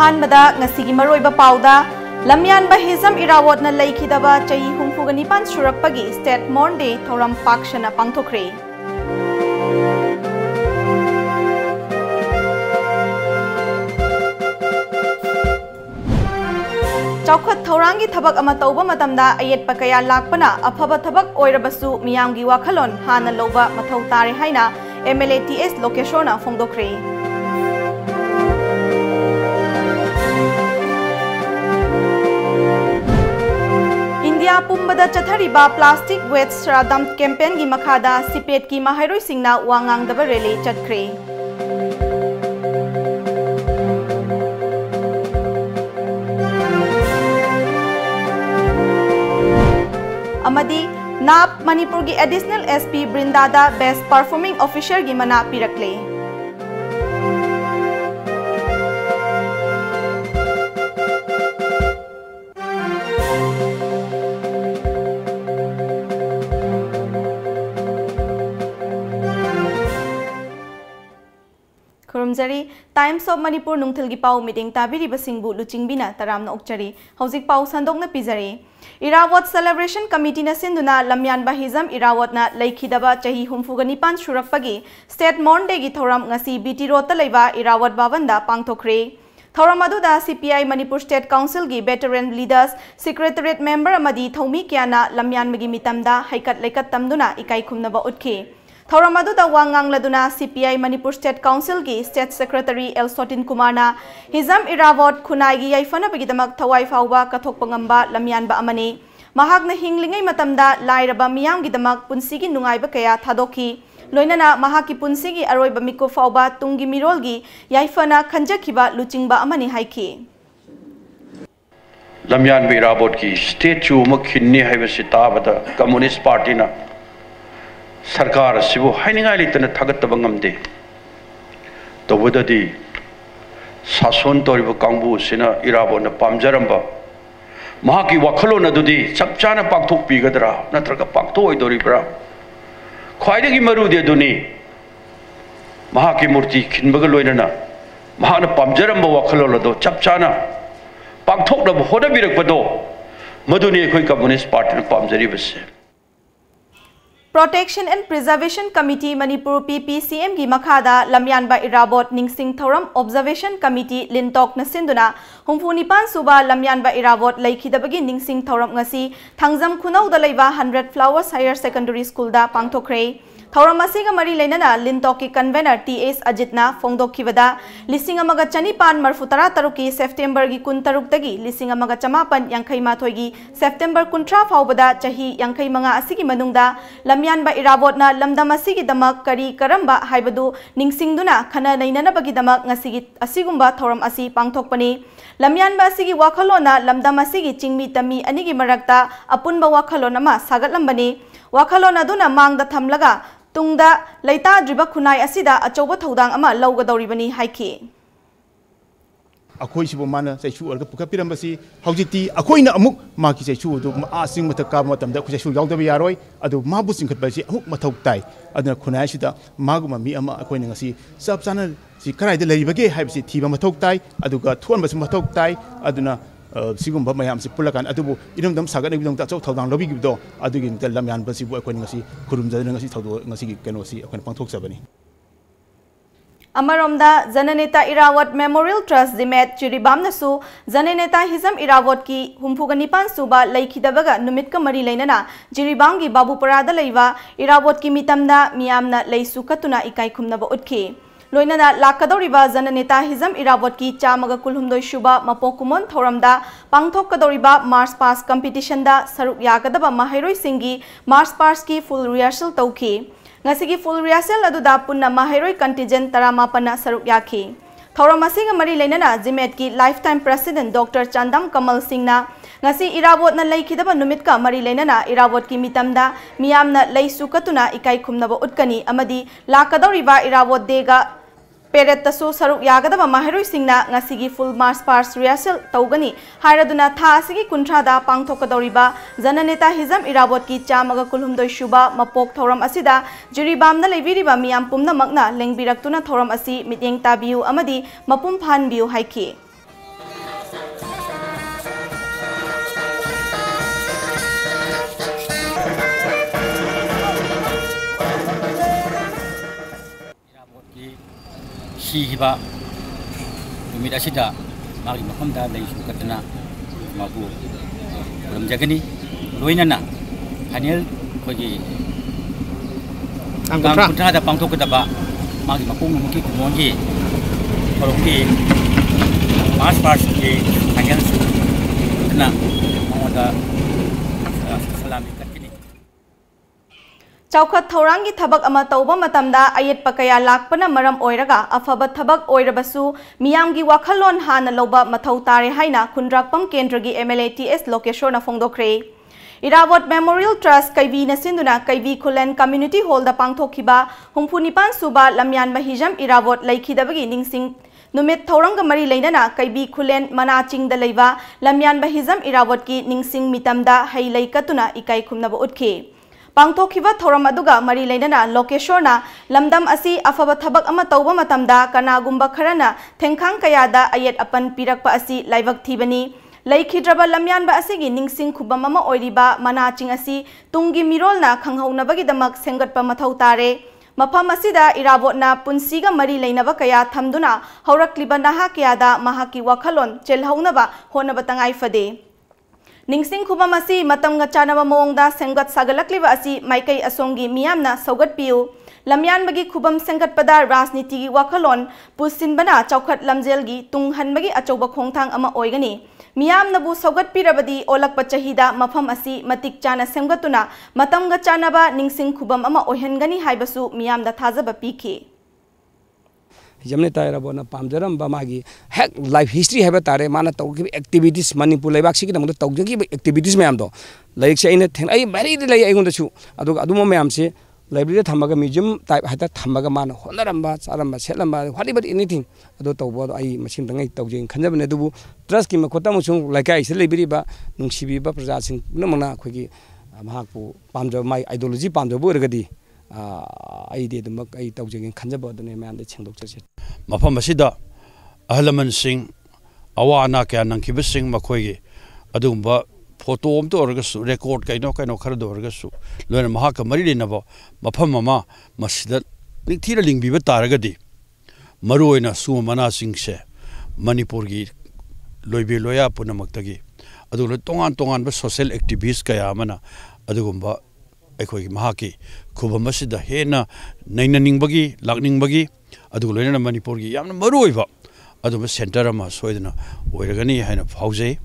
अहानबदा ngasigi maroiba pauda lamyanba hizam irawatna leikidaba chahi 69 surakpagi state monday thoram pakshana pangthokre Chaukat thaurangi thabak ama tauba matamda ayet pakaya lakpana afaba thabak oirabasu miyamgi wakhalon hana loba mathau tare haina MLATS lokeshona fongdokre India pumbada chathariba plastic waste shradam campaign gi makhada sipet ki mahairoi singna wangang daba rally chatkre Amadi NAP Manipur ki additional SP Brindada best performing officer gi mana pirakle Kurumjari Times of Manipur nungthil gi pau meeting tabiri basingbu luchingbina taramna okchari hojik pau sandokna pizari Irawat Celebration Committee na sinduna lamyanba hizam irawatna leikhidaba chahi 69 surakpagi state monday gi thoram ngasi BT Road ta leiba irawat bavanda pangthokre thoram aduda CPI Manipur State Council gi veteran leaders secretariat member amadi thomi kyana lamyanmagi mitamda haikat leikat tamduna ikai khumnaba utkhi thoram aduda wangang laduna CPI Manipur State Council gi State Secretary L Sotin Kumarna hizam irawat khunai gi yaifana bagidamak thawai fawba kathokpangamba lamyanba amani mahakna hinglingai matamda lairaba miyam gi damak punsigi nungaiba kaya thadokhi loinana mahaki punsigi aroiba mikko fawba tungi mirolgi yaifana khanjakhiba luchingba amani haiki lamyanba irawat ki statue makhinni haibasi tabada Communist Party na सरकार सिबु हाइनिंगाय लेतना थागतब ngamde तबददी सासन तोरिबो कांगबु सिना इराबोना पामजरंबा महाकी वखलोन अदुदी चपचाना पाक्थोक पिगदरा नत्रगा पाक्थो ओइदोरिब्रा ख्वाइदगी मरुदे दुनी महाकी मूर्ति खिनबगा लोइनना महाना पामजरंबा वखलोन अदो चपचाना पाक्थोकनब होदबिरकबदो मदुनी अखोय communist party न पामजरिबसे Protection and Preservation Committee Manipur PPCM gi makhada lamyanba irabot ningsing thoram Observation Committee lintok na sinduna 69 suba lamyanba irabot leikhidabagi ningsing thoram ngasi thangjam khunau da leiba 100 Flowers Higher Secondary School da pangthokre thoram asiga mari leinana lintok ki convener TS Ajitna fongdokhibada lising amaga chanipan marfutara taruki September gi 13 tagi lising amaga chamapan yankhai mathoi gi September 13 faubada chahi yankhai manga asigi manungda lamyanba irabotna lamdam asigi damak kari karamba haibadu ningsingduna khana nainana bagi damak ngasigi asigumba thoram asi pangthokpani lamyanba asigi wakhalona lamdam asigi chingmi tami anigi marakta apunba wakhalona ma sagatlambani wakhalona duna mangda thamlaga tungda leita driba khunai asida achoba thodang ama lawgadoribani haiki अखोई सिबो माना सैसु अलग पुका पिरमबसी हौजिति अखोइना अमुक माकी सैसु दु asking मत का मतमदा खुसैसु यावदब यारोय अदु माबु सिंखतबसी अमुक मथौ ताई अदुना खुनाय सिदा मागुमा मी अमा अखोइना ngasi सब चाना सि कराइदे लैबगे हाइबसी थिबा मथौ ताई अदुगा थोनबस मथौ ताई अदुना सिगुम्बा मयाम सि पुलकान अदुबु इनमदम सागन बिदों ताचौ थौदां लबिगिबदो अदुगि लमयान बसिबु अखोइना ngasi खुरुमजदना ngasi थौदो ngasi केनोसी अखोइना पांथोकसबनी Amaromda Jananeta Irawat Memorial Trust Zimet Chiribam nasu Jananeta Hizam Irawat ki humfugani suba leikidabaga numitka mari leinana Jiribangi Babu Parada leiva Irawat ki mitamda miyamna leisu katuna ikai khumnaba utki loinana lakadoriba Jananeta Hizam Irawat ki chamaga kulhumdoi shuba mapokumon thoramda pangthokadoriba March Past competition da saruk yagadaba mahairoi singi March Past ki full rehearsal tauki ngasigi full rehearsal aduda punna mahairoi contingent taramapana saruk yakhi thoram asiga mari leinana Zimet ki lifetime president Dr Chandam Kamal Singh na ngasi irawot na leikhidaba numit ka mari leinana irawot ki mitamda miyamna leisu katuna ikai khumnaba utkani amadi lakadoriba irawot dega Peret tasu saruk yagadaba mahairoi singna ngasigi full March Past rehearsal taugani hairaduna tha asigi kunthada pangthokadoriba Jananeta Hizam Irawat ki chamaga kulhumdoi shuba mapok thoram asida jiribamna leibiriba miyam pumna magna lengbiraktuna thoram asi mityeng tabiu amadi mapum phan biu haiki 시히바 누미다시다 마기 마컴다 레이슈 같으나 마부 그럼 자기니 로이나나 하니엘 거기 angkutrada pangtok kedaba magi mapung mungkin kumongi kolongki mas pas di hanya kena mengoda salami kini Chaukat thaurangi thabak ama tauba matamda ayet pakaya lakpana maram oiraga afaba thabak oirabasu miyamgi wakhalon hana loba mathau tare haina khundrakpam kendragi MLA TS Lokeshwarna phongdokre Irawat Memorial Trust Kaivi Nasinduna Kaivi Kulen Community Hall da pangthokhiba humphunipan suba lamyan mahijam Irawat laikhidabagi ningsing numit thoranga mari leinana Kaivi Kulen manaching da leiba lamyan mahijam Irawat ki ningsing mitamda hai laikatuna ikai khumnaba utkhe pangthokhiba thoram aduga mari leinana Lokeshwarna lamdam asi afaba thabak ama tauba matamda kanagumba kharana thengkhang kayada ayet apan pirakpa asi laibak thibani Laikhidraba lamyanba asigi ningsing khubam ama oiriba manaching asi tungi mirolna khanghaunabagi-damak sengatpa mathau tare mafam asida Irawatna punsiga mari leinaba kaya thamduna haurakliba naha kayada mahaki wakhalon chelhaunaba honaba tangai fade ningsing khubam asi matamga chanaba mawongda sengat sagalakliba asi maikai asongi miyamna saugatpiu lamyanbagi khubam sengatpada rajnitigi wakhalon pusinbana chawkhat lamjelgi tunghanbagi achoba khongthang ama oigani Miyam nabu saugat pirabadi olak pachahida mafam asi matik chana semgatuna matamga chanaba ningsing khubam ama ohengani haibasu miyam da thajaba pikhe jamne taira bona pamjaram ba magi hek life history haba tare mana tawgi activities Manipur laibak sigi namda tawgi activities mayam do laik se ine theng ai bari de lai aigon da chu adu mayam se library thamaga museum type hata thamaga mana honaramba charamba selamba whatever anything ado tawbo ai machim dangai tawjing khanjabne dubu trust ki makota musung laikai se library ba nungsibi ba praja sing namana khogi mahakpu pamjab mai ideology pamjab orgadi ai de dumak ai tawjing khanjaba dune mayam de chengdok chase mafam asida ahlaman sing awana kya nangkiba sing makhoigi adumba photo om to orgasu record kaino khara do orgasu loina mahaka mari lenaba mafam mama masida nikthira lingbiba taragadi maruoina suma mana singse Manipur gi loibe loya punamaktage adu tongan ba social activists kaya mana adugumba ekhoi mahaki khubamasida hena naina ningbagi lakningbagi adu loina Manipur gi yamna maruoiba adu center ama soidana oiragani haina phauze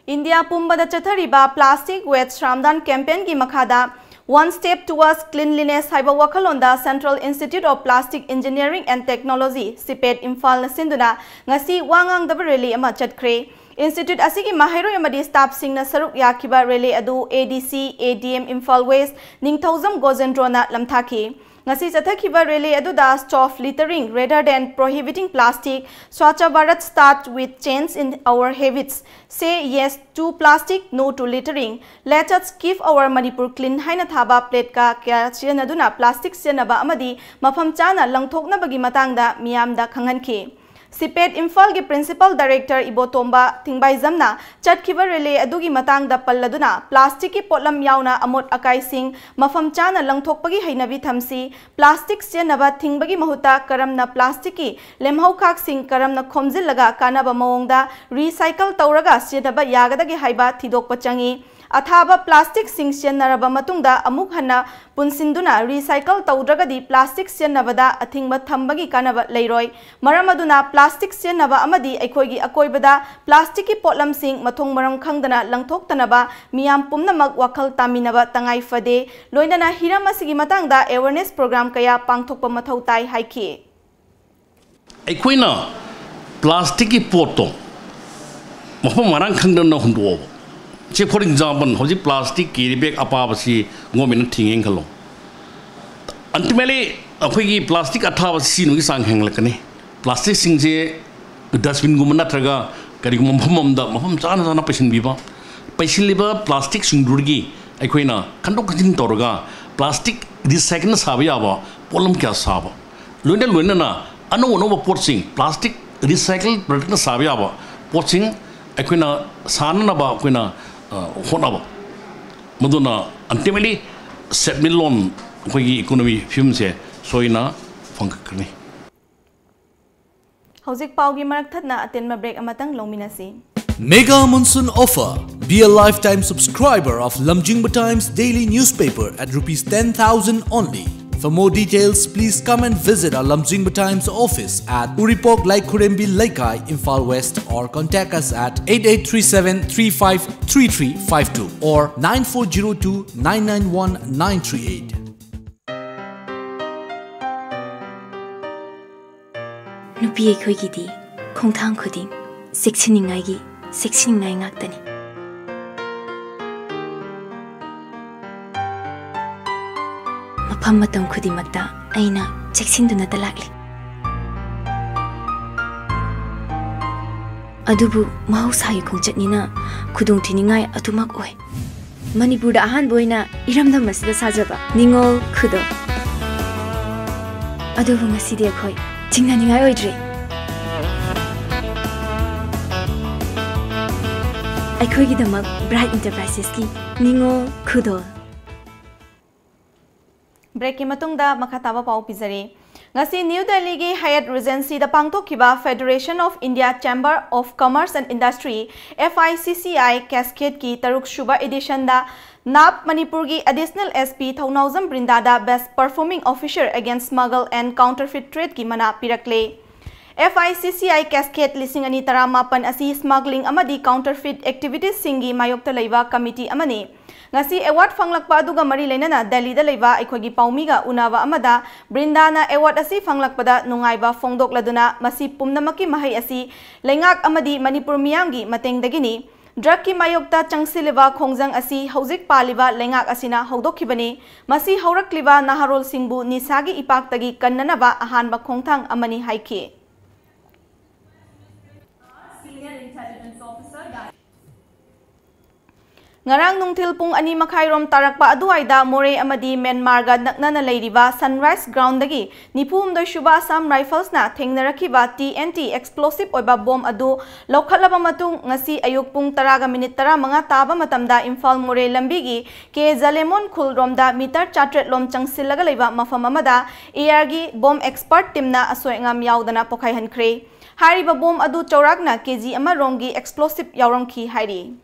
India pumbada chathariba plastic waste shramdan campaign ki makhada one step towards cleanliness haiba wakhalonda Central Institute of Plastic Engineering and Technology CPET Imphal na sinduna ngasi wangang daba rally ama chatkre Institute asigi mahero amadi staff singna saruk yakiba rally adu ADC ADM Imphal West ningthauzam gozendrona lamthaki ngasi chathakiba rally adu da stop littering rather than prohibiting plastic Swachh Bharat start with change in our habits say yes to plastic no to littering let us keep our Manipur clean haina thaba plate ka kya chenaduna plastic chenaba amadi mafam chana langthoknabagi matangda miyamda khanghanki CPET Imphal gi Principal Director Ibotomba Thingbaijamna chatkhiba rally adugi matangda palladuna plastic ki potlam yauna amot akai sing mafam chana langthokpagi hainabi thamsi plastic chenaba thingbagi mahuta karamna plastic ki lemhau khak sing karamna khomjil laga kanaba mawongda recycle tawraga chenaba yagadagi haiba thidokpa changi Athaba plastic sing chenaraba matungda amuk hanna punsinduna recycle tawdragadi plastic chenabada athingba thambagi kanaba leiroi maramaduna plastic chenaba amadi aikhoigi akoibada plastic ki potlam sing mathong maram khangdana langthoktanaba miyam pumnamak wakhal taminaba tangai fade loinana hiram asigi matangda awareness program kaya pangthokpa mathau tai haiki aikoina plastic ki poto mafam marang khangdana hunduo for example, how plastic carry bag apabasi ngomin thinging kalo. Ultimately, apagi plastic athabasi nugi sang henglakani. Plastic singje dustbin gumana traga kari gumam da maham chana passion biba. Passion liba plastic singdurgi aikoina kando kajin torga plastic recycle sabiya ba polam kya saba. Luna na ano porting plastic recycle product sabiya ba porting aikoina sana ba aikoina honaba maduna ultimately set million economy film se soina funkakni Hauzik paugi marak thatna atenma break amatang longminasi. Mega Monsoon Offer. Be a lifetime subscriber of Lamjingba Times daily newspaper at Rs 10,000 only. For more details, please come and visit our Lamjingba Times office at Uripok Laikurembi Laikai, Imphal West, or contact us at 8837-353352 or 9402-991-938. Nupi ekhoi gidi khongthang khuding seksiningai gi seksiningai ngaktani mafam matam khudi makta aina seksinduna talakli adubu mahausayi khongchatnina khudong thiningai atumak oi Manipur da ahan boina iramdam masida sajaba ningol khudo adubu ngasidi ekhoi Chinganingai oidre. Aikhoigi damak Bright Enterprises ki ningo khudo. Break ki matungda makhataba pau pizari. Ngasi New Delhi gi Hyatt Regency da pangtokhiba Federation of India Chamber of Commerce and Industry FICCI Cascade ki taruk shuba edition da NAP Manipur gi Additional SP Thaunauzam Brindada Best Performing Officer Against Smuggle and Counterfeit Trade ki mana pirakle. FICCI Cascade lising ani tara mapan asi smuggling amadi counterfeit activities singi mayokta leiba committee amani. Ngasi award fanglakpa aduga mari leinana Delhi da leiba aikhogi paumiga unava amada Brindana award asi fanglakpada nungaiba fongdokladuna masi pumnamaki mahai asi lengak amadi Manipur miyamgi matengdagini Drug ki mayokta changsiliba khongjang asi hauzik paliba lengak asina haudokhibani masi haurakliba naharol singbu nisagi ipaktagi kannanaba ahanba khongthang amani haiki Ngarang nungthil pung ani makhairom tarakpa aduaida More amadi Myanmar ga naknana leiriba Sunrise Ground dagi nipum doi shuba Assam Rifles na thengnarakhiba TNT explosive oiba bomb adu lokhalaba matung ngasi ayuk pung 10:35 taba matamda Imphal More lambi gi ke Zalemon khulromda meter 400 lom changsillaga leiba mafam amada AR gi bomb expert teamna asoengam yaudana pokhai hankhre hariba bomb adu chaurakna kg ama rongi explosive yaurongki hairi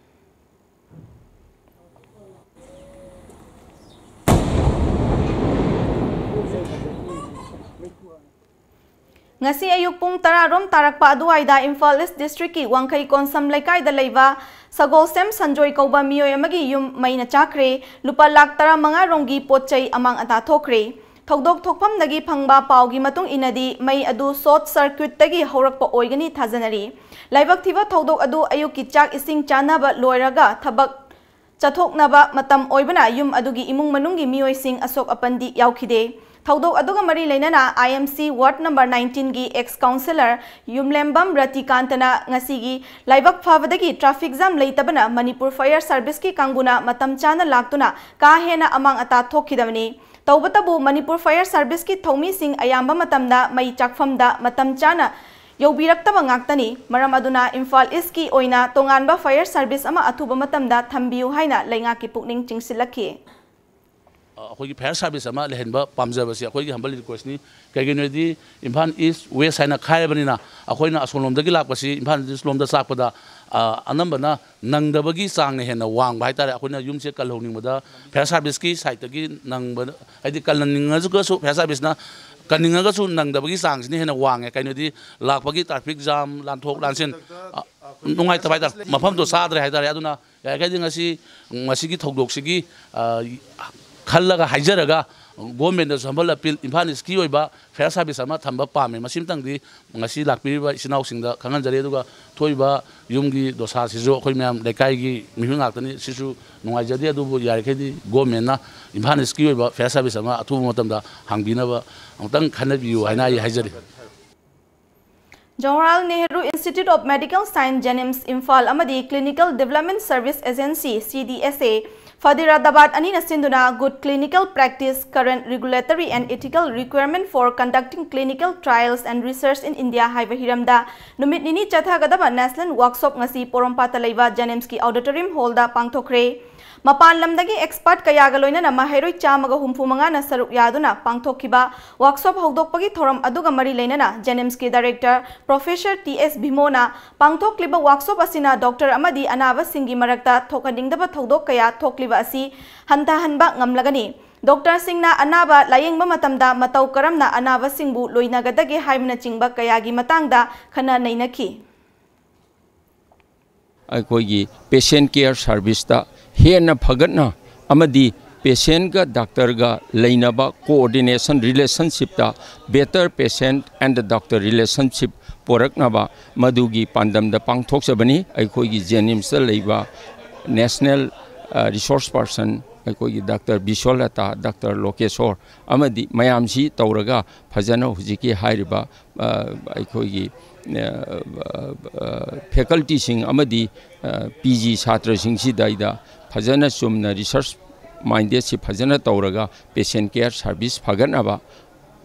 Ngasi ayuk pung tararom tarakpa aduaida Imphal East District ki Wangkai Konsam Laikai da leiba Sagolsem Sanjoy Kauba miyoy amagi yum maina chakre lupa lak tara manga rongi potchai amang ata thokre Thokdok thokpam nagi phangba paugi matung inadi mai adu short circuit tagi horakpa oigani thajanari laibak thiba thokdok adu ayuk ki chak ising chanaba loiraga thabak chathoknaba matam oibana yum adugi imung manungi miyoy sing asok apandi yaukhide Thokdok aduga mari leinana IMC Ward number 19 gi ex-councillor Yumlembam Ratikantana ngasi gi laibak phavadagi traffic jam leitabana Manipur Fire Service ki kanguna matam chana laktuna ka hena amang ata thokhidamani tawbatabu Manipur Fire Service ki thomi sing ayamba matamda mai chakfamda matam chana yaubirakta ngaktani maram aduna Imphal East ki oina tonganba Fire Service ama athuba matamda thambiu haina leinga ki pukning chingsilakhi अखोगी fire service अमा लेहनबा पामजबसी अखोगी humble request नि कैगेनदी Imphal east west हाइना खायबनिना अखोइना असोलोमदगी लाकपसी इम्फाल ईस्ट लोमदा साकपदा अनंबना नंगदबगी चांग हेना वांग हाइतारे अखोइना युमसे कलहोनिंगबदा फायर सर्विस की साइटगी नंगब हाइदि कलनिंगजगसु फायर सर्विसना कनिंगगसु नंगदबगी चांगसिनि हेना वांगे कैनदी लाकपगी ट्रैफिक जाम लांथोक लांसिन नुंगाइ तबाइदा मफम तो साद्रे हाइतारे अदुना याकैदि ngasi ngasi थौदोकसिगी खल्लगा हाइजरगा government humble appeal Imphal east की फायर सर्विस थम्ब पामे मसीमतंगदी ngasi लाक्पिरिबा इसिनाउसिंगदा खंगनजरे दुगा थोइबा युमगी दोसासिजो अखोइ म्याम लेकाइगी मिहु ngakतनी सिसु नुंगाइजदे अदुबु यारखेदि गवर्नमेंट ना इम्फाल ईस्ट की फायर सर्विस अथुब मतमदा हांगबिनबा अमतंग खनबियु हाइना हाइजरी Jawaharlal Nehru Institute of Medical Science Jenims Imphal amadi Clinical Development Service Agency CDSA Faridabad anina sinduna good clinical practice current regulatory and ethical requirement for conducting clinical trials and research in India haiba hiramda numit nini chathagadaba national workshop ngasi Porompata leiba Jenims ki auditorium hall da pangthokre Mapan lamdagi expert kayaga loinana mahairoi chamaga humfumanga na saruk yaduna pangthokkiba workshop hogdokpagi thoram aduga mari leinana Jenims ki director Professor T.S. Bhimona pangthokliba workshop asina doctor amadi anaba singi marakta thokadingdaba thodok kaya thokliba asi hantahanba ngamlagani Doctor Singna anaba layengba matamda matau karamna anaba singbu loinagadage haimna chingba kayagi matangda khana nainaki अखोगी patient care service ता हेना फगतना अमदी patient का doctor का लेनबा coordination relationship ता better patient and doctor relationship पोरकनबा मदुगी पांडम दा पांगथोक्सबनी अखोगी जेनिम्स लेबा नेशनल रिसोर्स पर्सन अखोगी डॉक्टर बिशोलता डॉक्टर लोकेश्वर अमदी मयामसी तौरगा फजना हुजिकी हाइरिबा अखोगी फैकल्टी पीजी छात्र फजना चुमना रिसर्च माइंडेड से फजना तौरगा पेशेंट केयर सर्विस फगनबा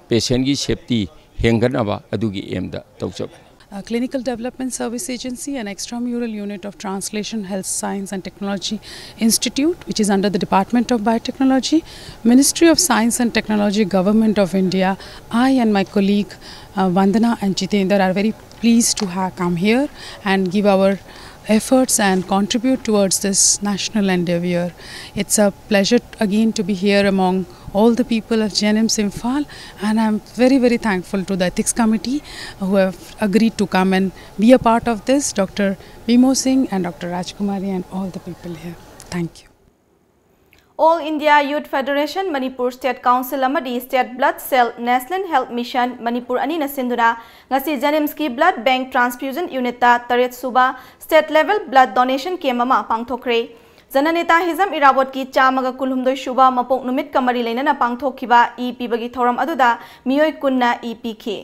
पेशेंट की सेफ्टी हेंगनबा अदुगी एमदा तौजबनी Clinical Development Service Agency and Extramural Unit of Translation Health Science and Technology Institute, which is under the Department of Biotechnology, Ministry of Science and Technology, Government of India. I and my colleague Vandana and Jitendra are very pleased to have come here and give our efforts and contribute towards this national endeavor. It's a pleasure again to be here among all the people of Jenims Imphal, and I'm very thankful to the Ethics Committee who have agreed to come and be a part of this, Dr. Bimo Singh and Dr. Rajkumari and all the people here. Thank you. All India Youth Federation Manipur State Council amadi State Blood Cell National Health Mission Manipur ani na sinduna ngasi Jenims ki Blood Bank Transfusion Unit ta taret suba state level blood donation camp ama pangthokre Jananeta Hizam Irawat ki chamaga kulhumdoi shuba mapok numit kamari leinana pangthokkiba EP bagi thoram aduda miyoi kunna EP ki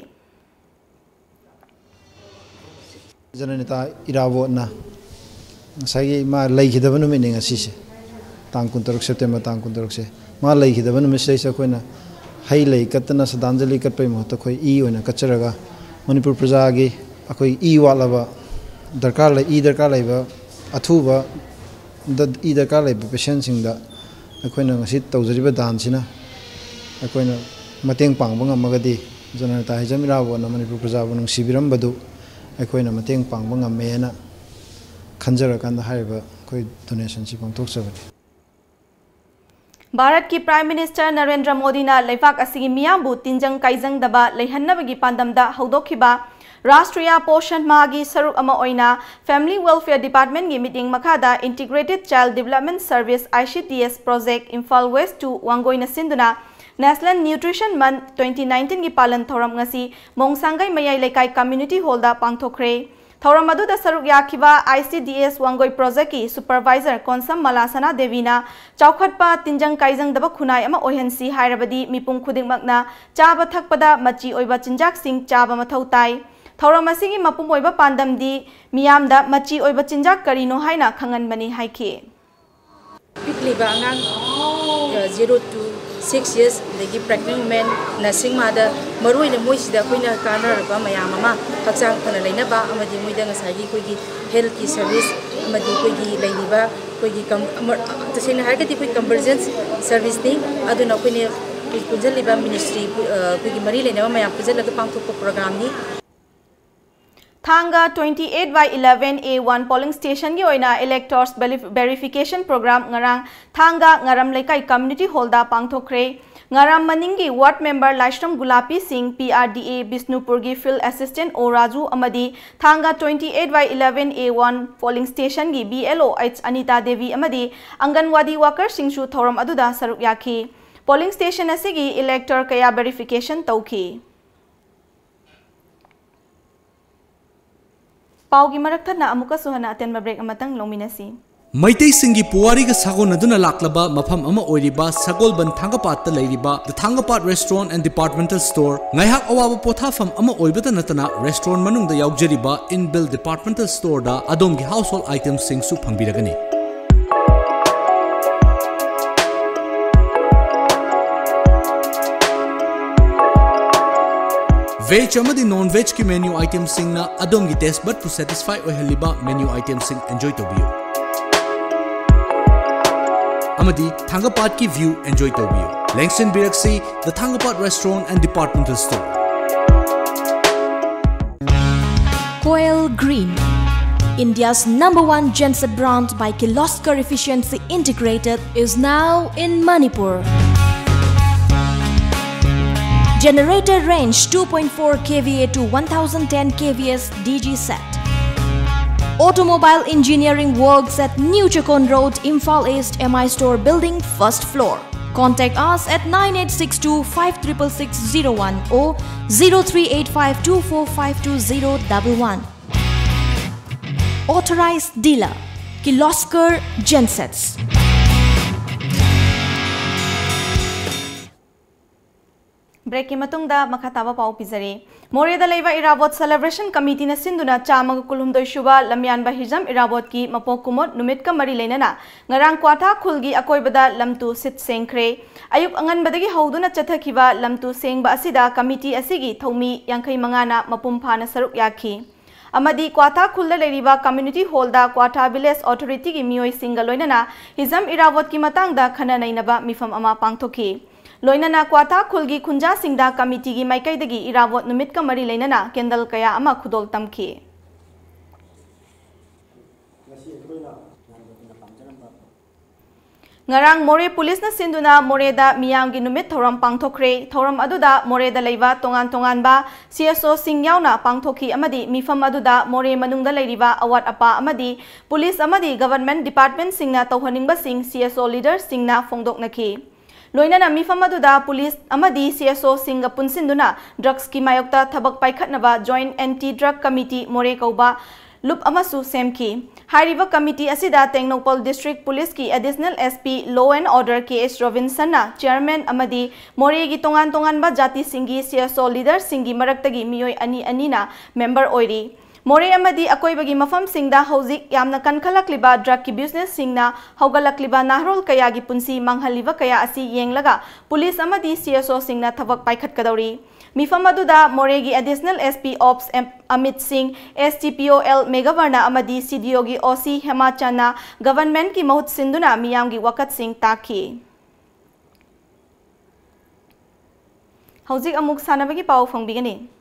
Jananeta Irawat na ngasai ma leikidaba numit ni ngasi se tang kuntaruk September tang kuntaruk se ma leikidaba numit se sa koina hai lei katna sadanjali katpai mohta khoi e oina kacharaga Manipur praja gi akoi e walaba darkar lai ba athuba e darkar lai ba patient sing da akoina ngasi tawjariba dan sina akoina mateng pangba ngamagadi Jananeta Hizam Irawat na Manipur praja bu nungsibiram badu akoina mateng pangba ngamena khanjara kan haiba koi donation si pangtok sabani Bharat ki Prime Minister Narendra Modi na leifak asigi miyambu tinjang kaijang daba leihanabagi pandamda haudokhiba Rashtriya Poshan Magi saruk ama oina Family Welfare Department gi meeting makhada Integrated Child Development Service ICDS project Imphal West to Wangoina Sinduna National Nutrition Month 2019 gi palan thoram ngasi Mongsangai Mayai Lekai Community Hall da pangthokre Thoram adu da saruk yakhiba ICDS Wangoi project ki supervisor Konsam Malasana Devina chaukhatpa tinjang kaijang daba khunai ama ohensi hairabadi mipung khudingmakna chaba thakpada machi oiba chinjak sing chaba mathau tai Thoram asigi mapum oiba pandamdi miyamda machi oiba chinjak karino haina khangan bani haike Pikliba angang 0 to 6 years lagi pregnant women nursing mother marui na moi sida koina kanar ba mayam ama haksang khana leina ba amadi moi da ngasai gi koi gi health ki service amadi koi gi leiniba koi gi tasina har ga ti koi convergence service ni aduna koi ne punjal liba ministry koi gi mari leina ba mayam punjal la pangthok program ni Thanga 28/11A1 polling station gi oina electors verification program ngarang Thanga ngaram lekai community hall da pangthokre ngaram maningi ward member Laishram Gulapi Singh PRDA Bisnupur gi field assistant O Raju amadi Thanga 28/11A1 polling station gi BLO H Anita Devi amadi Anganwadi worker singsu thoram aduda saruk yakhi polling station asigi elector kaya verification tauki Paugi marakthana amuka suhana atenba break amatang lominasi Maitai Singi Puwari ga sagon aduna laklaba mafam ama oiriba Sagolban Thangapat leiriba the Thangapat Restaurant and Departmental Store ngaihak awaba pothafam ama oibata natana restaurant manungda yaujariba inbuilt departmental store da adomgi household items singsu phangbiragani Veg amadi non-veg ki menu items sing na adom gi taste bud to satisfy oihaliba menu items sing enjoy to view. amadi Thangapat ki view enjoy tawbiyo. Lengsen Biraksi, the Thangapat restaurant and departmental store. Coil Green, India's #1 genset brand by Kirloskar Efficiency Integrated, is now in Manipur. Generator range 2.4 kVA to 1010 kVA DG set. Automobile engineering works at New Chakon Road, Imphal East, MI Store Building, 1st floor. Contact us at 9862 566601 or 038524520011. Authorized dealer, Kirloskar Gensets. Break ki matungda makataba pau pizare. Moreda leiva Irabot Celebration Committee na sinduna chamaga kulumdoi shuba lamyan bahijam Irabot ki mapokumot numit ka mari leinana ngarang kwata khulgi akoibada lamtu sit sengkre ayuk angan badagi hauduna chathakiba lamtu sengba asida committee asigi thomi yankai mangana mapumphana saruk yakhi amadi kwata khulda leiriba community hall da kwata village authority ki mioi singa loinana hijam Irabot ki matangda khana nainaba mifam ama pangthoki Loinana kwata khulgi khunja singda committee gi maikaidagi Irabot numit ka mari leinana kendal kaya ama khudol tamki. Ngarang More police na sinduna Moreda miyam gi numit thoram pangthokre thoram aduda Moreda leiba tongan ba CSO singyauna pangthoki amadi mifam aduda More manungda leiriba awat apa amadi police amadi government department singna tawhaningba sing CSO leader singna phongdoknaki. Loinana mifam aduda police amadi CSO singa punsinduna drugs ki mayokta thabak paikhatnaba joint anti drug committee More kauba loop amasu semki hariba committee asida Tengnopal district police ki additional SP law and order KS Robinson na chairman amadi More gi tongan ba jati singi CSO leader singi maraktagi miyoi ani na member oiri More amadi akoibagi mafam singda hauzik yamna kankhalakliba drug ki business singna haugalakliba nahrol kaya gi punsi manghaliba kaya asi yenglaga police amadi CSO singna thabak paikhat kadauri mifam aduda More gi additional SP Ops Amit Singh STPOL Megavarna amadi CDO gi OC Hemachana government ki mahut sinduna miyam gi wakat sing taki hauzik amuk sanabagi pau fangbigani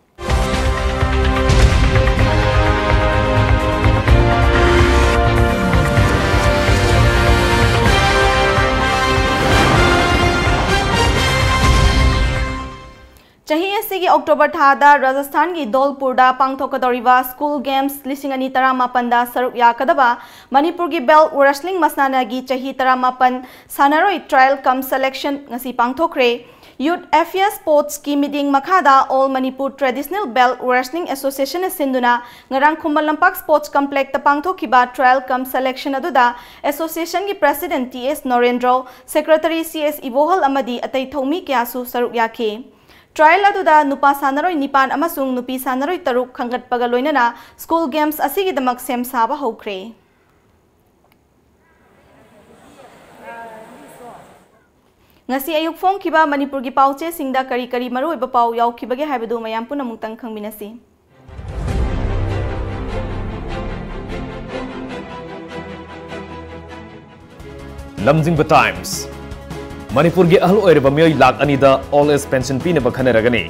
Chahi SC October thada Rajasthan ki Dholpurda pangthokadoriba school games 2018 da saruk yakadaba Manipur ki belt wrestling masnana gi chahi 18 sanaroi trial cum selection ngasi pangthokre Youth FS Sports ki meeting makhada All Manipur Traditional Belt Wrestling Association sinduna ngarang Khumbalampak Sports Complex ta pangthokiba trial cum selection aduda association ki president TS Norendro secretary CS Ibohal amadi atai thomi kyasu saruk yakhe Trial aduda nupa sanaroi nipan amasung nupi sanaroi taruk khangat pagaloinana school games asigi damak sem saba hokre. Ngasi ayuk phong kiba Manipur gi pauche singda kari maroi ba pau yaw kibage haibadu mayam puna mungtang khangminasi. Lamjingba Times Manipur gi ahlu oirba miyoi lak anida all age pension pina ba khaneragani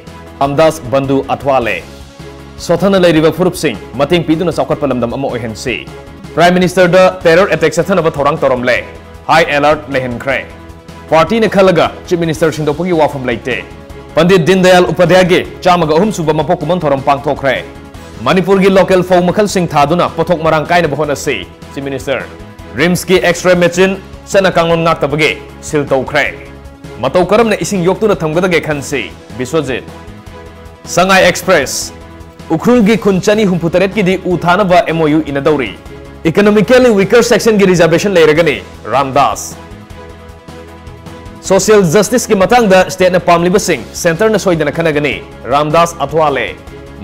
Amdas Bandu Atwale Sothana leiriba furup sing mating piduna sakhat palamdam amo ohensi Prime Minister da terror attack sathana ba thorang toromle high alert lehenkre Party ne khalaga Chief Minister sindopagi wafam leite Pandit Dindayal Upadhyay ge chamaga ahum suba mapokuman thoram pangthokre Manipur gi local fo makhal sing thaduna pothok marang kaina bahona si Chief Minister Rims ki X-ray machine Sana kangon ngakta bagi sil tawkre matau karam na ising yoktuna thamgadage khansi Biswajit Sangai Express Ukrul gi khunchani humputaret ki di uthana ba MOU inadauri economically weaker section gi reservation leiragani Ramdas Social justice ki matang da state na pamliba sing center na soidana khanagani Ramdas Atwale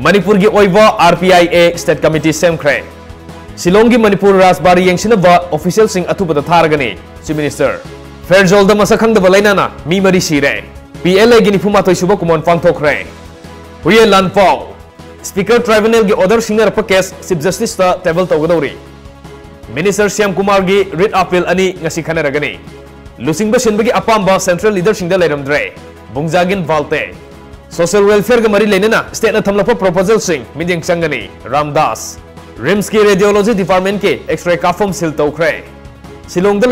Manipur gi oiba RPIA state committee semkre Silongi Manipur Rasbari Yengsinaba official sing atubada tharagani Chief Minister Fairjol da masakhang da balainana mi mari sire PLA gi nifuma toy suba kumon pangthokre Huye Lanpao Speaker Tribunal gi order singer pa case Chief Justice ta table tawgadori Minister Syam Kumar gi writ appeal ani ngasi khanaragani लुचिंग सिंबगी अपाम central leader Singh लेरमद्रे Bungzagin Valte social welfare मरी लेना state थमलप proposal मिंग चंगनी रामदास रिम्स की रेडियोलॉजी डिपार्टमेंट के एक्सरे काफम सिल तौख्रे शिलोंग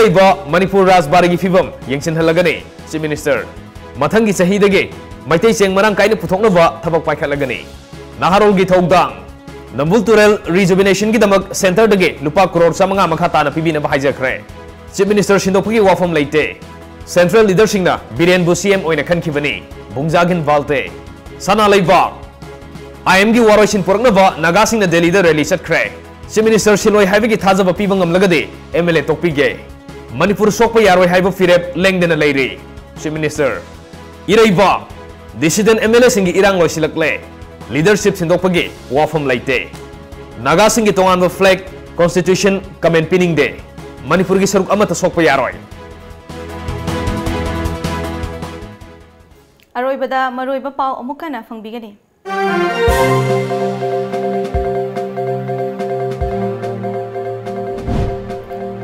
मणिपुर राजबारी की फिवम येंसिनहलगनी चीफ मिनिस्टर मथंगी चहीदगे मैतै चेंग मरांग कायने पुथोकनबा थबक पाइखलगनी नाहारोल की थौदांग नंबुल तुरेल रिजुविनेशन की दमक सेंटर दगे लुपा करोड़ 5 मखा ताना पिबिना हाइजख्रे चीफ मिनिस्टर सिंदोपगी वाफम लेते सेंट्रल लीडर सिंगना बिरेन बु सीएम ओइना खनखिबनी बुंगजागिन वाल्टे सना लेबाक आईएम की वारोइसिन पुरकनबा नागा सिंगना दिल्ली दा रैली चतख्रे चीफ मिनिस्टर सिलोय हाइबगी थाजब पीब ngamlagade एमएलए तोपीगे मणिपुर सोकप यारोय हाइब फिरेप लेंगदेना लेरी चीफ मिनिस्टर इरैबा डिसिडेंट एमएलए सिंगी इरांग लोइसिलकले लीडरशिप सिंदोपगी वाफम लेते नागा सिंगी तोंगान फ्लैग कॉन्स्टिट्यूशन कमेंट पिनिंग दे मणिपुर की सरुक अमत सोकप यारोय अरोइबदा मरोइबा पाव अमुकना फंगबिगनी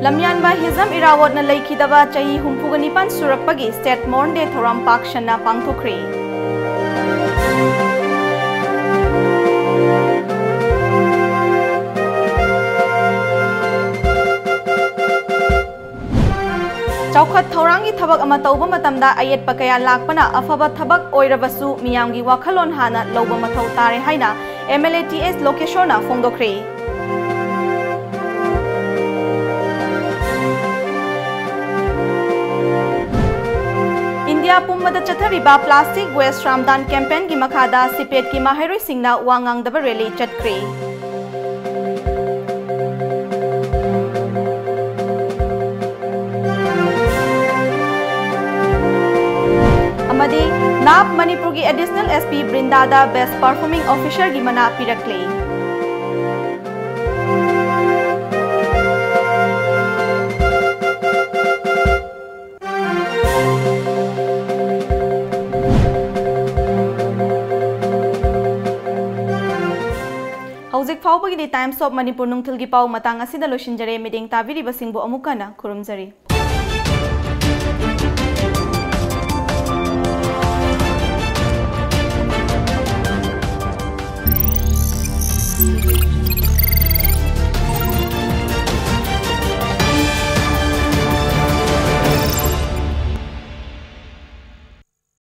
लमयानबा हिजम इरावत न लेखिदबा चही हुमफुगनिपान सुरकपगी स्टेट मोर्नडे थोराम पाकशना पांगथोख्री चौखत थौरांगी थबक अमा तौबा मतमदा अयेतपा कया लाकपना अफबा थबक ओइरबसु मियामगी वाखलोन हाना लौबा मथौ तारे हाइना एमएलए टीएस लोकेशोना फोंदोख्रे इंडिया पुम्मदा चथरिबा प्लास्टिक वेस्ट श्रमदान कैंपेन की मखादा सिपेट की माहेरोइ सिंगना वांगांगदबा रैली चतख्रे नाप मणिपुर की एडिशनल एसपी ब्रिंदादा बेस्ट परफॉर्मिंग ऑफिसर की मना पिरकले हौजिक फाउबगी टाइम्स ऑफ मणिपुर नुंगथिल की पाउ मतंग असिदा लोशिंजरे मिडिंग ताबिरिबसिंगबो अमुकना खुरुमजरी।